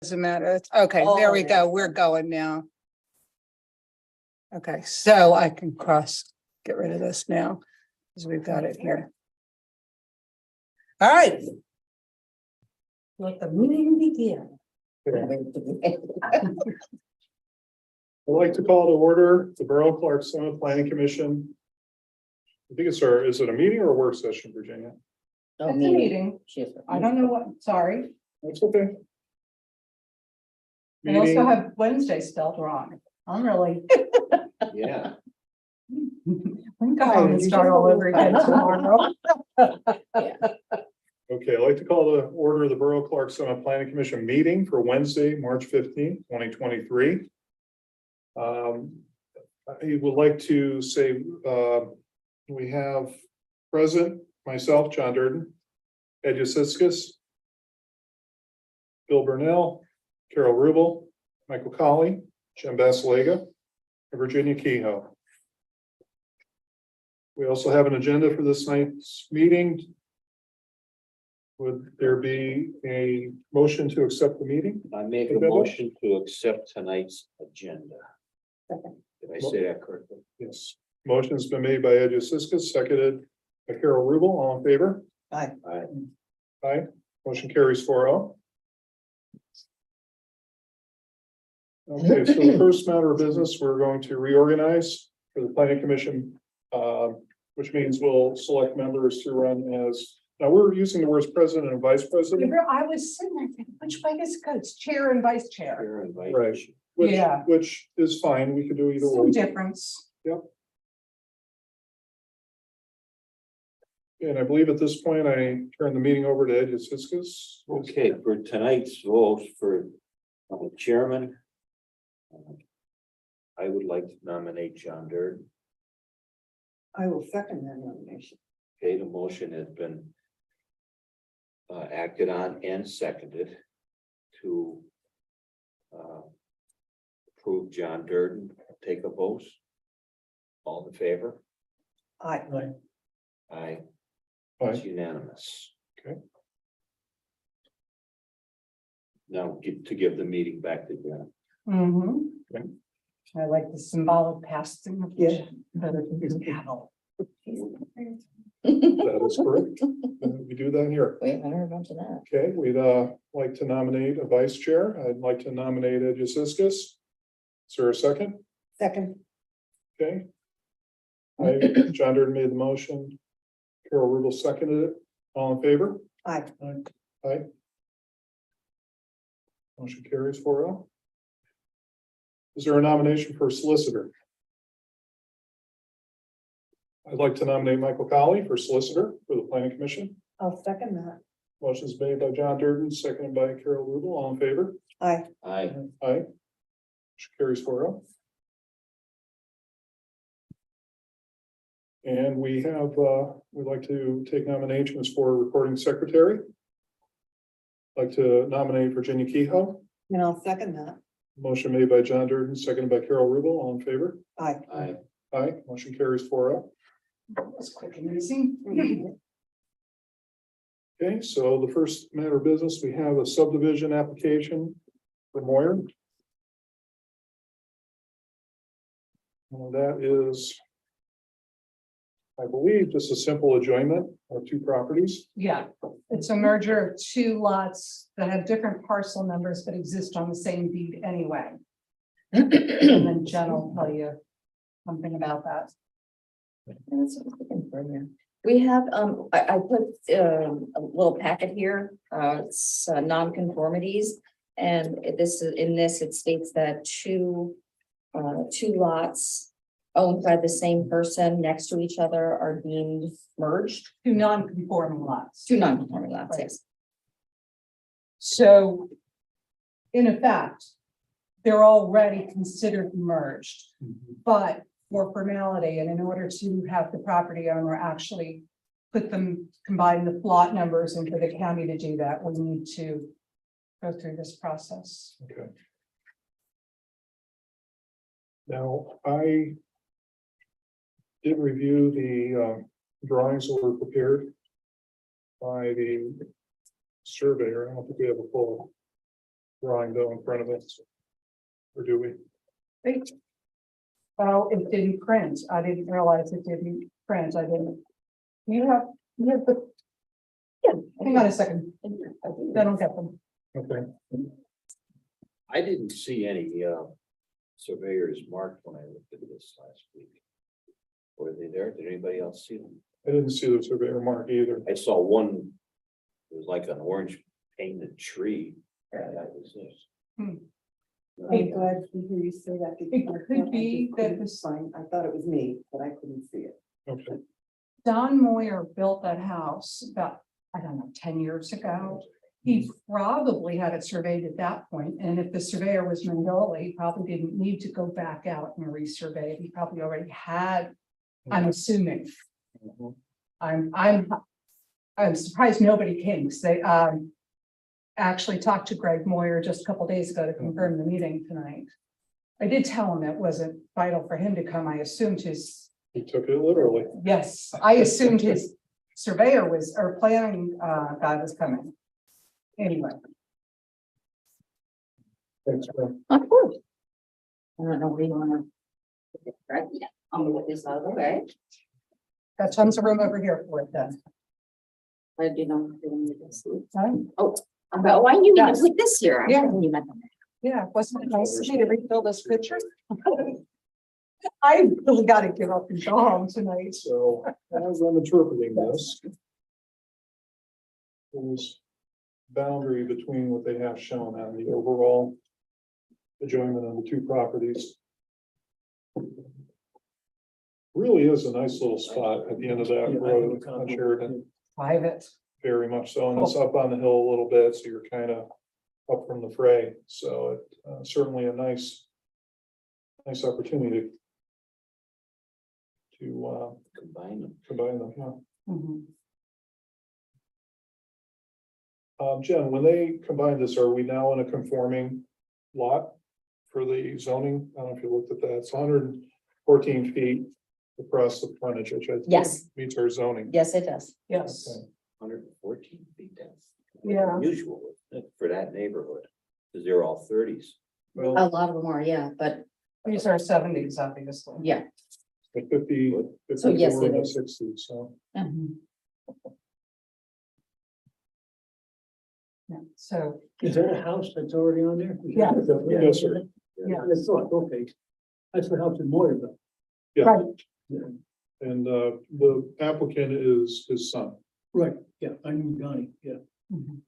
Doesn't matter. Okay, there we Oh, go. We're going now. Okay, so I can get rid of this now, because we've got it here. All right, Let the meeting begin. I'd like to call to order the Borough of Clark Summit Planning Commission. I think is it a meeting or a work session, Virginia? It's a meeting. I don't know what, sorry. That's okay. I also Meeting, have Wednesday spelled wrong. I'm really. Yeah. We can go home and start all over again tomorrow. okay, I'd like to call to order the Borough of Clark Summit Planning Commission meeting for Wednesday, March 15th, 2023. I would like to say, we have present myself, John Durden, Ed Yusiskas, Bill Burnell, Carol Rubel, Michael Colley, Jim Basilega, and Virginia Kehoe. We also have an agenda for this night's meeting. Would there be a motion to accept the meeting? I make a Okay. motion to accept tonight's agenda. Did I say that correctly? Yes. Motion's been made by Ed Yusiskas, seconded by Carol Rubel. All in favor? Aye. Aye. Motion carries 4-0. Okay, so the first matter of business, we're going to reorganize for the planning commission, which means we'll select members to run as, now we're using the words president and vice president, I was sitting there thinking, which way does it go? It's chair and vice chair. Chair and vice Right. chair. Yeah. which is fine. We could do either Some way. difference. And I believe at this point, I turn the meeting over to Ed Yusiskas. Okay, for tonight's vote for chairman. I would like to nominate John Durden. I will second that nomination. Okay, the motion has been acted on and seconded to approve John Durden. Take a vote. All in favor? Aye. Aye. Aye. It's unanimous. Okay. Now to give the meeting back to John. Okay. I like the symbolic passing of the gavel. That is correct. We do that here. We haven't heard much of that. Okay, we'd like to nominate a vice chair. I'd like to nominate Ed Yusiskas. Is there a second? Second. Okay. John Durden made the motion. Carol Rubel seconded it. All in favor? Aye. Aye. Motion carries 4-0. Is there a nomination for solicitor? I'd like to nominate Michael Colley for solicitor for the planning commission. I'll second that. Motion's made by John Durden, seconded by Carol Rubel. All in favor? Aye. Aye. Aye. Motion carries 4-0. And we have, we'd like to take nominations for recording secretary. I'd like to nominate Virginia Kehoe. And I'll second that. Motion made by John Durden, seconded by Carol Rubel. All in favor? Aye. Aye. Aye. Motion carries 4-0. That was quick and easy. Okay, so the first matter of business, we have a subdivision application for Moyer. And that is, I believe, just a simple adjournment of two properties. Yeah, it's a merger of two lots that have different parcel numbers but exist on the same deed anyway. And then Jen will tell you something about that. And that's what I was looking for here. We have, I put a little packet here, it's non-conformities. And it states that two lots owned by the same person next to each other are deemed merged. Two non-conforming lots. Two non-conforming lots, Right. yes. So, in effect, they're already considered merged, but for formality and in order to have the property owner actually combine the plot numbers and for the county to do that, we need to go through this process. Okay. Now, I did review the drawings that were prepared by the surveyor. I don't think we have a full drawing though in front of us? Or do we? Right. Well, it didn't print. I didn't realize it didn't print. I didn't. You have the, hang on a second. I don't get them. Okay, I didn't see any surveyors marked when I looked at this last week. Were they there? Did anybody else see them? I didn't see the surveyor mark either. I saw one, it was like an orange painted tree. Yeah, that was this. Hmm. I'm glad to hear you say that. because It could be I that couldn't this- find- I thought it was me, but I couldn't see it. Okay, Don Moyer built that house about, I don't know, 10 years ago. He probably had it surveyed at that point, and if the surveyor was Mandola, he probably didn't need to go back out and resurvey it. He probably already had, I'm assuming. Mhm. I'm surprised nobody came, because they, actually talked to Greg Moyer just a couple days ago to confirm the meeting tonight. I did tell him it wasn't vital for him to come. I assumed his, he took it literally. yes, I assumed his surveyor was, or planning, guy was coming. Anyway, Thanks, Graham. Of course. I don't know where you wanna. Right, yeah, I'm gonna get this out of the way. got tons of room over here for it then. I do know. if you want me to see. Fine. Oh, why you need to Yes. put this here? I Yeah. thought you meant that. Yeah, wasn't it nice of me to refill this picture? I really gotta give up and go home tonight. So as I'm interpreting this. There's boundary between what they have shown on the overall. Adjoining of the two properties. Really is a nice little spot at the end of that road on Sheridan, Private. very much so, and it's up on the hill a little bit, so you're kind of. Up from the fray, so it certainly a nice. Nice opportunity. To Combine them. combine them, yeah. Mhm. Jen, when they combine this, are we now in a conforming lot for the zoning? I don't know if you looked at that. It's 114 feet across the frontage, which I think Yes. meets our zoning. Yes, it does. Yes, Okay. 114 feet, that's yeah. unusual for that neighborhood, because they're all 30s. Well, A lot of them are, yeah, but These are 70s, obviously. yeah. the 50, So yes, 54 it and the is. 60, so. Mhm. Yeah, so, Is that a house that's already on there? Yeah. Yes, sir. yeah, I thought, okay. That's the house in Moyerville. Yeah. right, And the applicant is his son. Right, yeah, I knew Johnny, yeah. Mhm.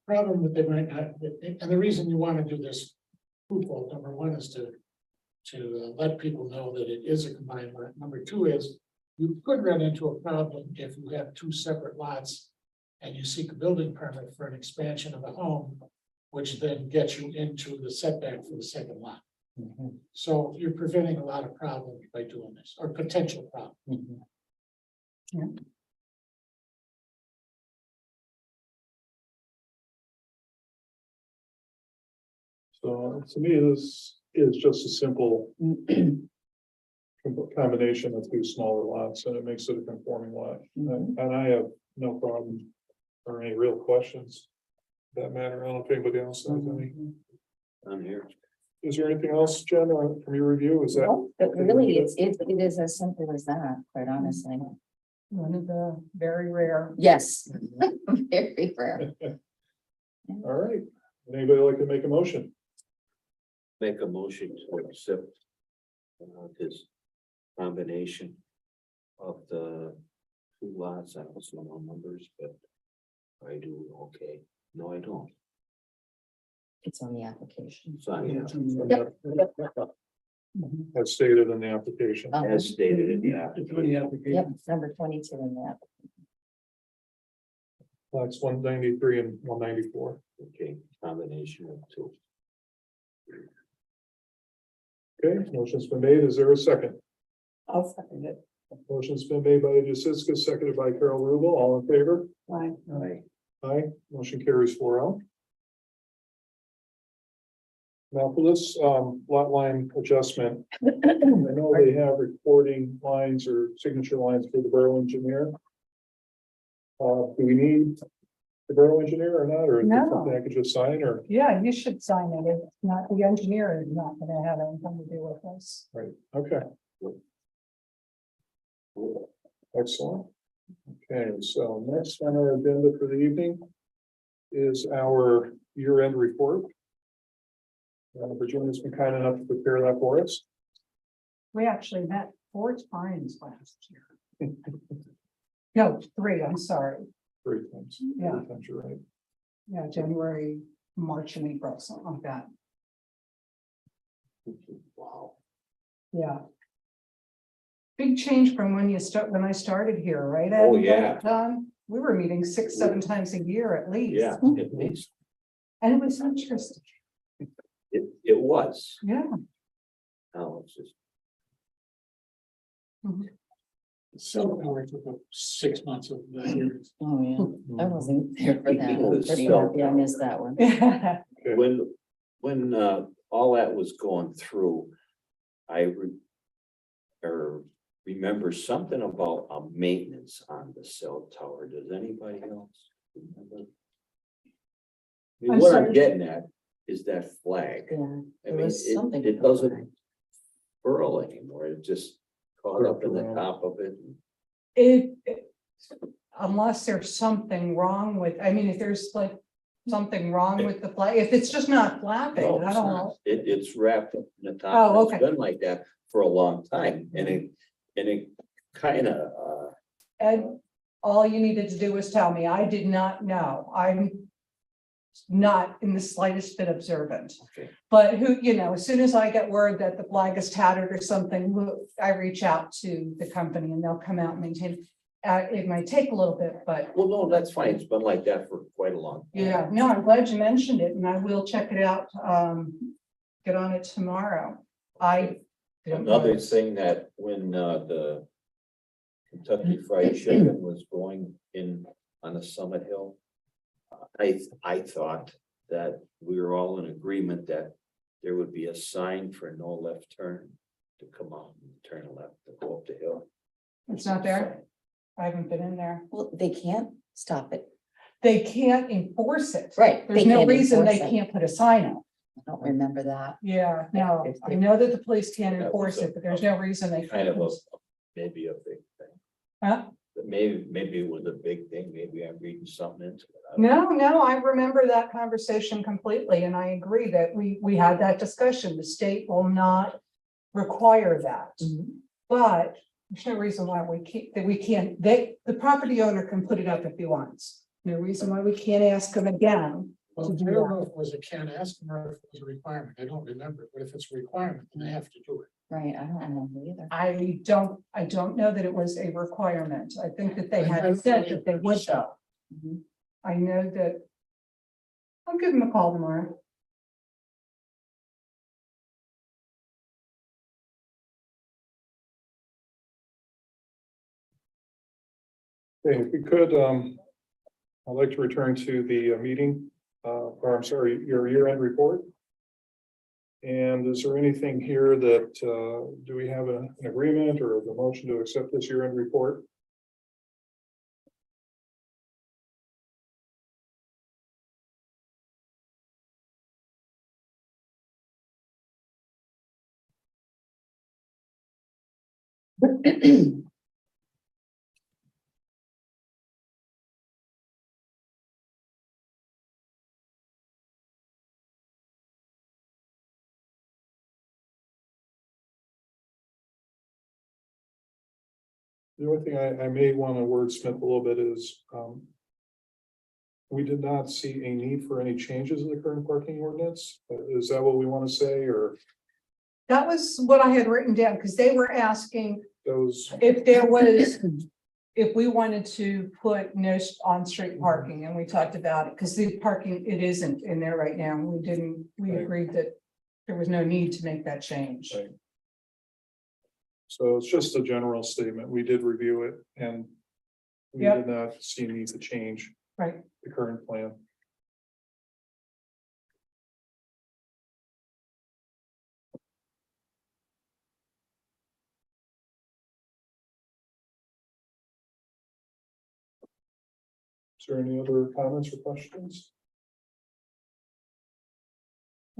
Problem with the, and the reason you want to do this twofold, number one is to let people know that it is a combined lot. Number two is you could run into a problem if you have two separate lots and you seek a building permit for an expansion of a home, which then gets you into the setback for the second lot. So you're preventing a lot of problems by doing this, or potential problems. So to me, this is just a simple. Combination of two smaller lots, and it makes it a conforming lot, and I have no problem. Or any real questions. That matter, I don't know if anybody else has any. I'm here. Is there anything else, Jen, from your review? Is that? No, but really, it is as simple as that, quite honestly. one of the very rare. Yes, very rare. All right, anybody like to make a motion? Make a motion to accept this combination of the two lots. I don't know numbers, but I do, okay. No, I don't. It's on the application. It's on here, As stated in the application. as stated in the It's on application. the Yep, application. number 22 in that. Lots 193 and 194. Okay, combination of two. Okay, motion's been made. Is there a second? I'll second it. Motion's been made by Jessica, seconded by Carol Rubel. All in favor? Why? Aye. Aye, motion carries 4-0. Now for this lot line adjustment, I know they have recording lines or signature lines for the borough engineer. Do we need the borough engineer or not, or is it No. something I could just sign or? Yeah, you should sign it. If not, the engineer is not gonna have anything to do with this. Right, okay. Excellent. Okay, so next on our agenda for the evening is our year-end report. Virginia's been kind enough to prepare that for us. We actually met 4 times last year. No, 3, I'm sorry. Three times. Yeah. Three times, you're right. Yeah, January, March and April, something like that. Wow. Yeah. Big change from when I started here, right? Ed? Oh, yeah. We were meeting 6, 7 times a year at least. Yeah, at least, And it was interesting. it was, Yeah. now it's just, Cell tower took up 6 months of the year. Oh, yeah. I wasn't there for that. Speaking I'm of pretty cell happy I missed that one. Okay. when all that was going through, or remember something about a maintenance on the cell tower. Does anybody else remember? I mean, I'm what I'm sorry. getting at is that flag. Yeah, I there mean, was something. it doesn't furl anymore. It just caught up in the Around. top of it. Unless there's something wrong with, I mean, if there's like something wrong with the flag, if it's just not flapping, No, I it's don't not. know. It's wrapped up in the top. Oh, It's okay. been like that for a long time and it kind of, And all you needed to do was tell me. I did not know. I'm not in the slightest bit observant. okay. But as soon as I get word that the flag is tattered or something, I reach out to the company and they'll come out and maintain. It might take a little bit, but Well, no, that's fine. It's been like that for quite a long time. yeah, no, I'm glad you mentioned it and I will check it out. Get on it tomorrow. Another thing that when the Kentucky Fried Chicken was going in on the Summit Hill, I thought that we were all in agreement that there would be a sign for no left turn to come out and turn left to go up the hill. It's not there. I haven't been in there. Well, they can't stop it. They can't enforce it. Right. There's they no can't reason they enforce it. can't put a sign up. I don't remember that. Yeah, no, I know that the police can't That enforce was a- it, but there's no reason they Kind can't. of maybe a big thing. Huh? But maybe it was a big thing. Maybe I'm reading something into it. I don't No, I remember that conversation completely, and I agree that we had that discussion. The state will not require that. But there's no reason why the property owner can put it up if he wants. No reason why we can't ask him again. Well, I don't know if it was a can ask them or if it was a requirement. I don't remember, but if it's a requirement, then they have to do it. Right, I don't remember either. I don't know that it was a requirement. I think that they I had don't said know that they would though. Mhm. I know that. I'll give them a call tomorrow. Okay, if we could, I'd like to return to the meeting, or I'm sorry, your year-end report. And is there anything here that, do we have an agreement or the motion to accept this year-end report? The only thing I may want to wordsmith a little bit is, we did not see a need for any changes in the current parking ordinance. Is that what we want to say, or That was what I had written down, because they were asking those? if there was. If we wanted to put no on-street parking, and we talked about it, because the parking, it isn't in there right now, we Right. agreed that. There was no need to make that change. Right. So it's just a general statement. We did review it and we Yep. did not see need to change Right, the current plan. Is there any other comments or questions?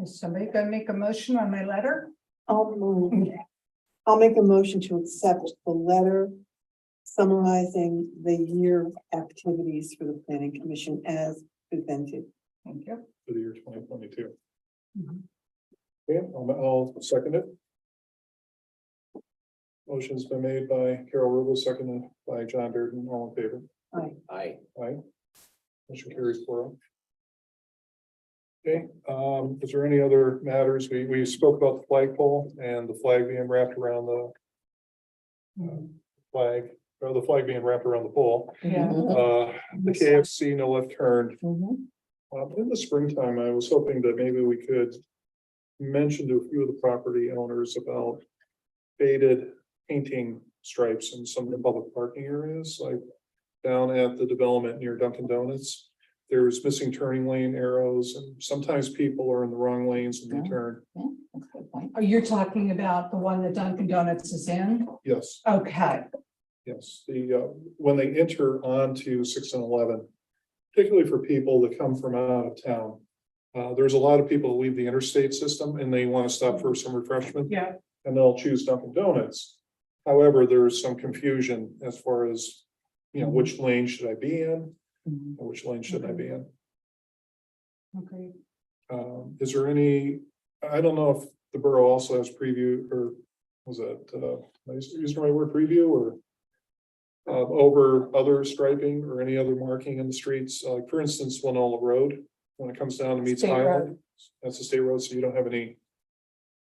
Is somebody gonna make a motion on my letter? I'll make a motion to accept the letter summarizing the year activities for the planning commission as presented. Thank you. For the year 2022. Mhm. Okay, I'll second it. Motion's been made by Carol Rubel, seconded by John Durden, all in favor. I, Aye. Motion carries 4-0. Okay, is there any other matters? We spoke about the flagpole and the flag being wrapped around the flag, or the flag being wrapped around the pole. Yeah. The KFC no left turn. Mhm. In the springtime, I was hoping that maybe we could mention to a few of the property owners about faded painting stripes in some of the public parking areas, like down at the development near Dunkin' Donuts. There's missing turning lane arrows, and sometimes people are in the wrong lanes and they turn. Yeah, that's a good point. Are you talking about the one that Dunkin' Donuts is in? Yes, Okay, yes, when they enter onto 6 and 11, particularly for people that come from out of town. There's a lot of people that leave the interstate system and they want to stop for some refreshment. yeah. And they'll choose Dunkin' Donuts. However, there's some confusion as far as, which lane should I be in? Mhm. Or which lane should I be in? Okay. Is there any, I don't know if the borough also has preview, or was that, am I using the right word, preview, or over other striping or any other marking in the streets, like for instance, Winola Road, when it comes down to meets State Highland. road. That's a state road, so you don't have any,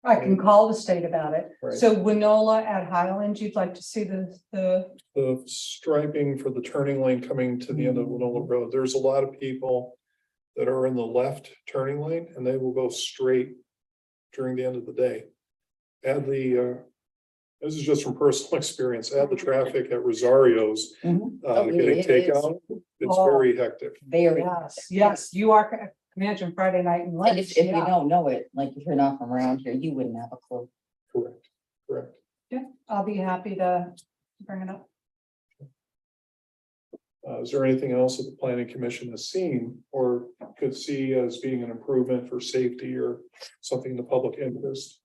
I can call the state about it. Right. So Winola at Highland, you'd like to see the, the striping for the turning lane coming to the end of Winola Road. There's a lot of people that are in the left turning lane and they will go straight during the end of the day. Add the, this is just from personal experience, add the traffic at Rosario's, Mhm. Oh, yeah, getting it is. takeout. It's Oh. very hectic. Very. yes, you are, imagine Friday night and And lunch, if you yeah. don't know it, like if you're not from around here, you wouldn't have a clue. Correct, correct. I'll be happy to bring it up. Is there anything else that the planning commission has seen or could see as being an improvement for safety or something in the public interest?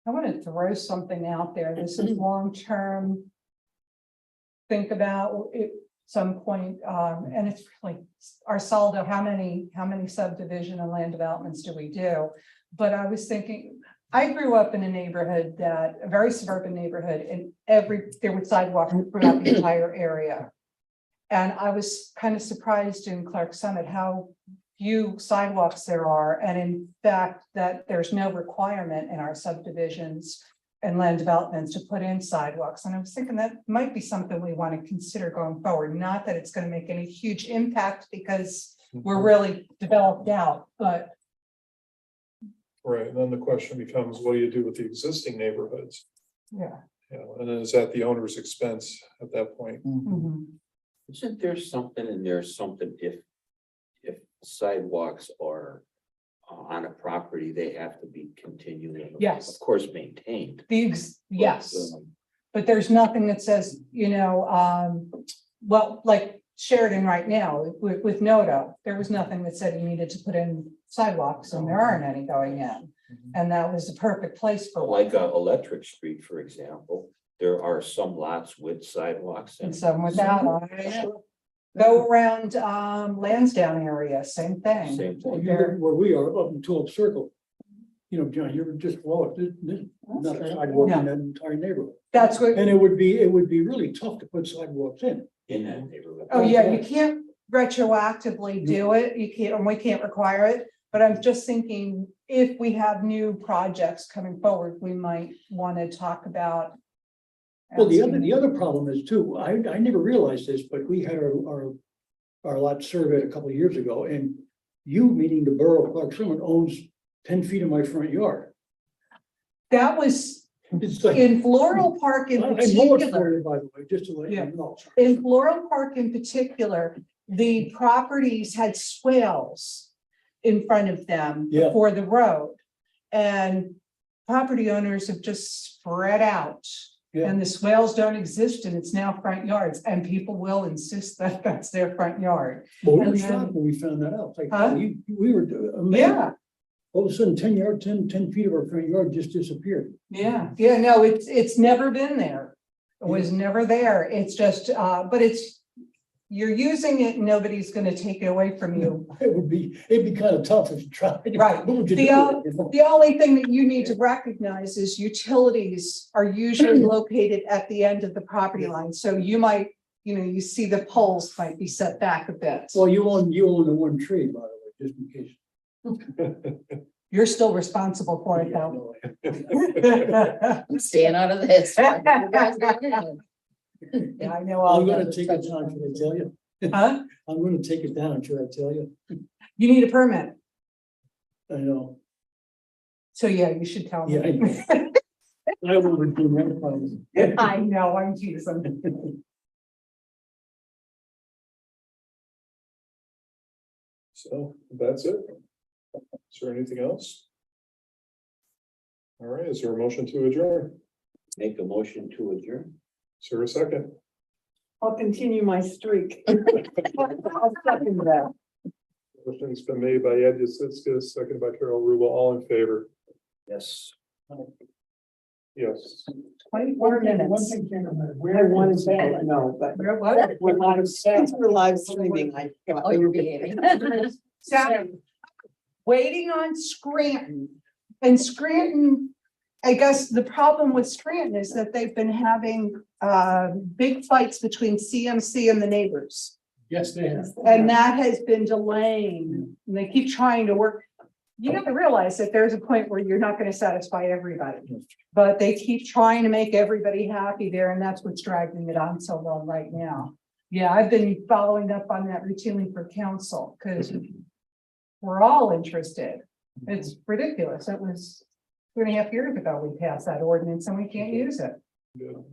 I want to throw something out there. This is long-term. Think about it some point, and it's really our Saldo, how many subdivision and land developments do we do? But I was thinking, I grew up in a neighborhood a very suburban neighborhood, and there were sidewalks throughout the entire area. And I was kind of surprised in Clark Summit how few sidewalks there are, and in fact, that there's no requirement in our subdivisions and land developments to put in sidewalks. And I was thinking that might be something we want to consider going forward. Not that it's going to make any huge impact because we're really developed out, but Right, and then the question becomes, what do you do with the existing neighborhoods? yeah. And is that the owner's expense at that point? Mhm. isn't there something in there, something if sidewalks are on a property, they have to be continually. Yes. Of course, maintained. Yes, But, but there's nothing that says, well, like Sheridan right now with Nodo, there was nothing that said you needed to put in sidewalks and there aren't any going in. And that was the perfect place for one. Like Electric Street, for example, there are some lots with sidewalks And and some without. Go around Lansdowne area, same thing. same Well, thing. you live where we are, up in Tulip Circle. John, you're just, well, there's nothing sidewalk in that entire neighborhood. That's what, And it would be really tough to put sidewalks in. In that neighborhood. oh yeah, you can't retroactively do it. You can't, and we can't require it. But I'm just thinking, if we have new projects coming forward, we might want to talk about. Well, the other problem is too, I never realized this, but we had our lot surveyed a couple of years ago, and you, meaning the borough of Clark Summit, owns 10 feet of my front yard. That was It's like. in Floral Park in I know it's particular. for you, by the way, just to let Yeah. you know. In Floral Park in particular, the properties had swales in front of them Yeah. for the road. And property owners have just spread out. Yeah. And the swales don't exist and it's now front yards and people will insist that that's their front yard. Well, we were And then- shocked when we found that out. It's like, Huh? we were amazed. Yeah, All of a sudden, 10 feet of our front yard just disappeared. yeah, no, it's never been there. It was never there. It's just, but you're using it, and nobody's gonna take it away from you. It'd be kind of tough if you tried. Right. What would you The, do? You know? The only thing that you need to recognize is utilities are usually located at the end of the property line. So you might, you see the poles might be set back a bit. Well, you own the one tree, by the way, just in case. You're still responsible for it though. I'm staying out of this. You guys go ahead. Yeah, I know. all I'm gonna those take it touch down, should I points. tell you? Huh? I'm gonna take it down, should I tell you? You need a permit. I know. So yeah, you should tell me. Yeah, I know. I would do that probably. I know, I'm teasing. So that's it. Is there anything else? All right, is there a motion to adjourn? Make a motion to adjourn. Is there a second? I'll continue my streak. I'll second that. Motion's been made by Ed Yacitzka, seconded by Carol Rubel, all in favor? Yes. Yes. 24 One minutes. thing, Karen, I where wanted is to, that? no, but What? we're live streaming. Oh, you're behaving. So, waiting on Scranton. And Scranton, I guess the problem with Scranton is that they've been having big fights between CMC and the neighbors. Yes, they have. And that has been delaying, and they keep trying to work. You have to realize that there's a point where you're not gonna satisfy everybody. But they keep trying to make everybody happy there, and that's what's dragging it on so long right now. Yeah, I've been following up on that routinely for council, because we're all interested. It's ridiculous. It was 2.5 years ago we passed that ordinance and we can't use it. Good,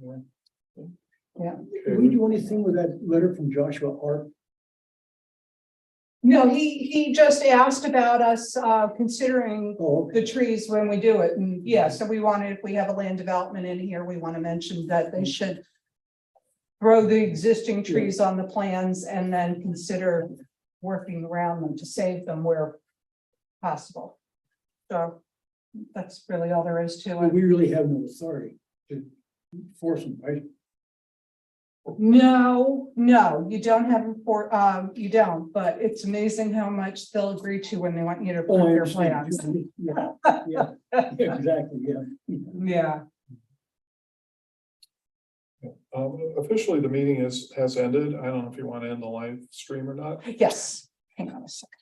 Yeah. Did we do anything with that letter from Joshua Hart? No, he just asked about us considering Oh, okay. the trees when we do it. And yeah, so we wanted, if we have a land development in here, we want to mention that they should grow the existing trees on the plans and then consider working around them to save them where possible. So that's really all there is to But it. we really have no authority to force them, right? No, you don't have, you don't, but it's amazing how much they'll agree to when they want you to Oh, approve I their understand. plans. Yeah, yeah, exactly, yeah. Yeah. Officially, the meeting has ended. I don't know if you want to end the live stream or not. Yes, hang on a second.